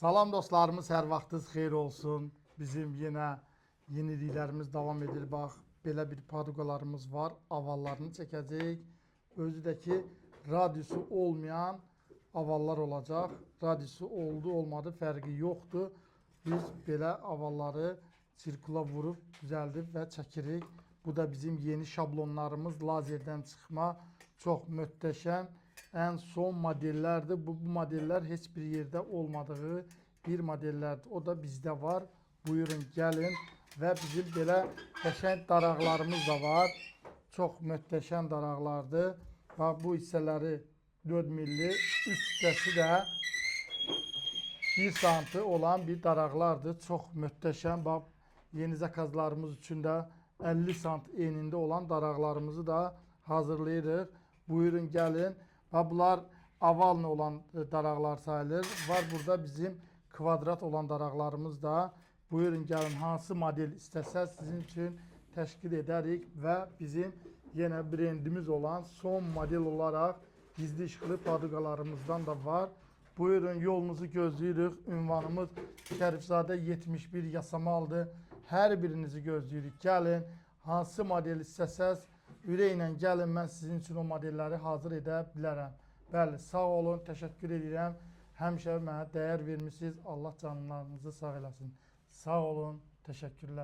Salam dostlarımız, hər vaxtınız xeyir olsun. Bizim yenə yeniliklərimiz davam edir. Bax, belə bir paduqalarımız var. Avallarını çəkəcəyik. Özü də ki, radiosu olmayan avallar olacaq. Radiosu oldu, olmadı fərqi yoxdur. Biz belə avalları sirkula vurub, düzəldib və çəkirik. Bu da bizim yeni şablonlarımız. Lazerdən çıxma, çox möhtəşəm. En son modellerdir. Bu modeller hiçbir yerde olmadığı bir modellerdir. O da bizde var. Buyurun gelin. Ve bizim belə qəşəng daraqlarımız da var. Çox möhtəşəm daraqlardır. Bak bu hissələri 4 milli, üst hissəsi də 1 santi olan bir daraqlardır. Çox möhtəşəm. Bak yeni zakazlarımız üçün də 50 sant enində olan daraqlarımızı da hazırlayırıq. Buyurun gelin. Və bunlar aval olan daraqlar sayılır. Var burada bizim kvadrat olan daraqlarımız da. Buyurun gəlin, hansı model istəsəz sizin üçün təşkil edərik və bizim yenə brendimiz olan son model olaraq gizli işıqlı paduqalarımızdan da var. Buyurun, yolunuzu gözləyirik. Ünvanımız Şərifzadə 71 Yasamaldır. Hər birinizi gözləyirik. Gəlin, hansı model istəsəz ürəklə gəlin, mən sizin üçün o modelləri hazır edə bilərəm. Bəli, sağ olun, təşəkkür edirəm. Həmişə mənə dəyər vermişsiniz. Allah canlarınızı sağ eləsin. Sağ olun, təşəkkürlər.